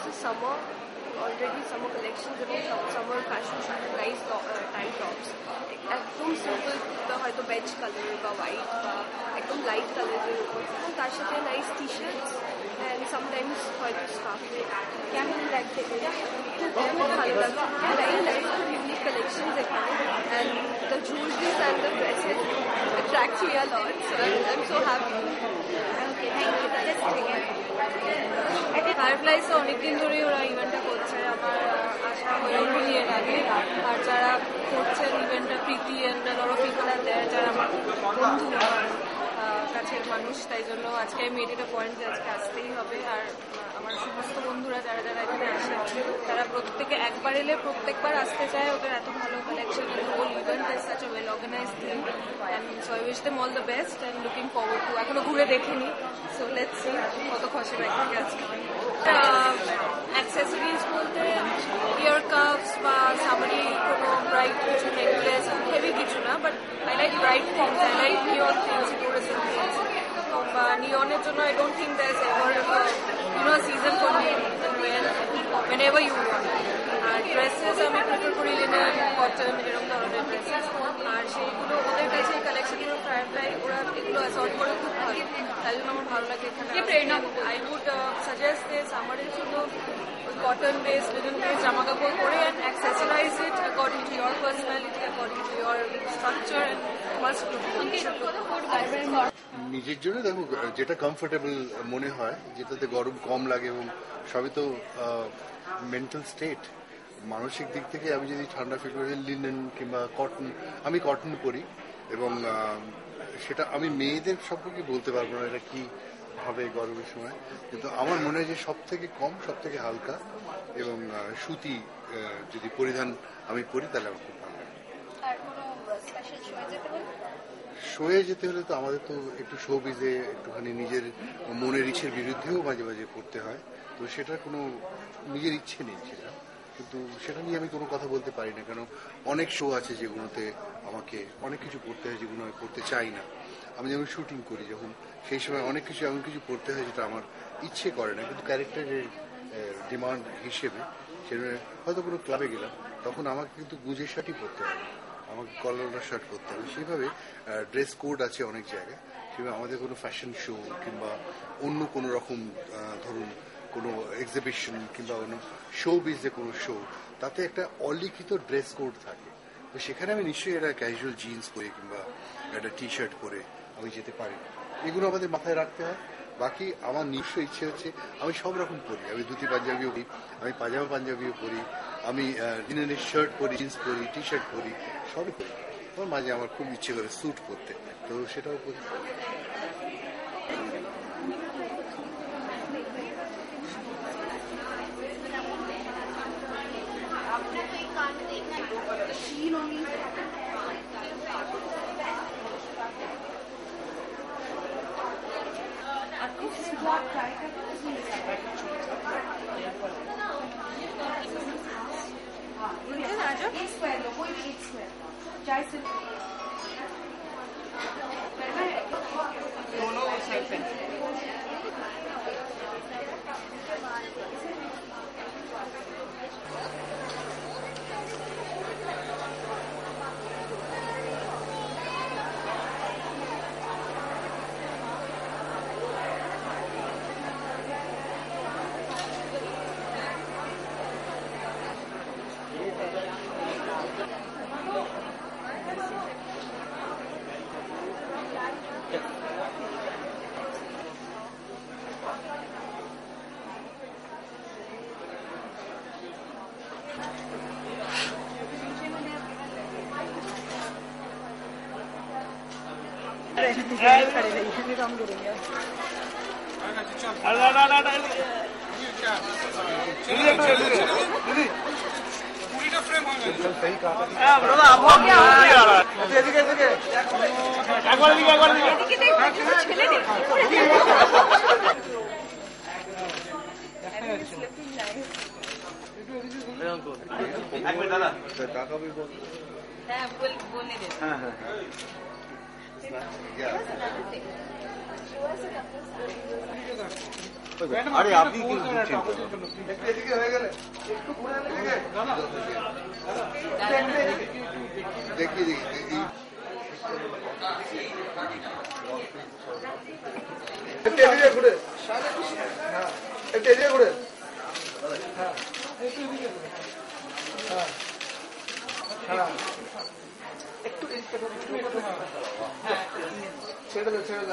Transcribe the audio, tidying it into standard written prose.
for summer. Already summer collections এবং summer fashion shows nice tank tops. একদম simple হয়তো beige colour বা white বা একদম লাইট কালারের উপর এবং তার সাথে nice T shorts and sometimes হয়তো স্কার্ফ। কেমন লাগছে? খুব ভালো লাগছে। ভেরি নাইস ইউনিক কালেকশনস এখানে and the jewelleries and the dresses attract me a lot, so I'm so happy. Okay, thank you. That's great. Fireflies অনেকদিন ধরেই ওরা ইভেন্টটা করছে, আমার আশা হয়ে ওঠেনি এর আগে। আর যারা করছেন ইভেন্টটা প্রীতি অ্যান্ড লট অফ পিপল আর দেয়ার, যারা আমার বন্ধু, আমার কাছের মানুষ, তাই জন্য আজকে আমি মেড ইট আ পয়েন্ট যে আজকে আসতেই হবে। আর আমার সমস্ত বন্ধুরা যারা যারা এখানে আসে তারা প্রত্যেকে একবার এলে প্রত্যেকবার আসতে চায়। ওদের এত ভালো collection, whole event is such a well organised thing, and so I wish them all the best and looking forward to. এখনো ঘুরে দেখিনি, সো লেটস সি কত খসে ব্যাগ থেকে আজকে। অ্যাক্সেসরিজ বলতে ইয়ার কাপস বা সামারি কোনো ব্রাইট কিছু নেকলেস, হেভি কিছু না, but I like bright things, I like neon things, fluorescent things. বা নিয়নের জন্য I don't think there is ever season for neon, whenever you want. আর ড্রেসেস আমি প্রেফার করি লিনেন, কটন, এরকম ধরনের ড্রেসেস। আর সেইগুলো ওদের কাছে কালেকশনগুলো ফায়ারফ্লাই ওরা এগুলো অ্যাসর্ট করে খুব ভালো, তাই জন্য আমার ভালো লাগে এখানে। আই উড সাজেস্ট যে সামারের জন্য কটন বেস, লিনেন বেস জামা কাপড় পরে and accessorize it according to your personality, according to your structure and must নিজের জন্য দেখো যেটা কমফোর্টেবল মনে হয়, যেটাতে গরম কম লাগে, এবং সবই তো মেন্টাল স্টেট। মানসিক দিক থেকে আমি যদি ঠান্ডা ফিল করি লিনেন কিংবা কটন, আমি কটন পরি, এবং সেটা আমি মেয়েদের সম্পর্কে বলতে পারবো না এটা কি ভাবে গরমের সময়, কিন্তু আমার মনে হয় যে সব থেকে কম, সব থেকে হালকা এবং সুতি যদি পরিধান আমি করি তাহলে আমার খুব ভালো লাগে। শোয়ে যেতে হলে তো আমাদের তো একটু শোবিজে একটুখানি নিজের মনের ইচ্ছের বিরুদ্ধেও মাঝে মাঝে পড়তে হয়, তো সেটা কোনো নিজের ইচ্ছে নেই সেটা, কিন্তু সেটা নিয়ে আমি কোনো কথা বলতে পারি না, কারণ অনেক শো আছে যেগুলোতে আমাকে অনেক কিছু করতে হয় যেগুলো আমি করতে চাই না। আমি যেমন শুটিং করি, যখন সেই সময় অনেক কিছু এমন কিছু করতে হয় যেটা আমার ইচ্ছে করে না, কিন্তু ক্যারেক্টারের ডিমান্ড হিসেবে সেটা হয়তো কোনো ক্লাবে গেলাম, তখন আমাকে কিন্তু গুজে শার্টই পরতে হবে, আমাকে কলার শার্ট করতে হবে। সেইভাবে ড্রেস কোড আছে অনেক জায়গায়, সেভাবে আমাদের কোনো ফ্যাশন শো কিংবা অন্য কোনো রকম ধরুন কোনো এক্সিবিশন কিংবা কোনো শো বিজে কোনো শো, তাতে একটা অলিখিত ড্রেস কোড থাকে, তো সেখানে আমি নিশ্চয়ই একটা ক্যাজুয়াল জিন্স পরে কিংবা একটা টি শার্ট পরে আমি যেতে পারি না। এগুলো আমাদের মাথায় রাখতে হয়। বাকি আমার নিশ্চয় ইচ্ছে হচ্ছে আমি সব রকম পরি, আমি ধুতি পাঞ্জাবিও পরি, আমি পাজামা পাঞ্জাবিও পরি, আমি লিনেনের শার্ট পরি, জিন্স পরি, টি শার্ট পরি, সবই পরি। আমার মাঝে আমার খুব ইচ্ছে করে স্যুট পরতে, তো সেটাও পরি। টাকা হ্যাঁ বলে দে। হ্যাঁ হ্যাঁ হ্যাঁ আরে আপনি কি বুঝছেন? দেখি দেখি একটু এদিকে ঘুরে একটু এদিকে ঘুরে একটু ছেড়ে দাও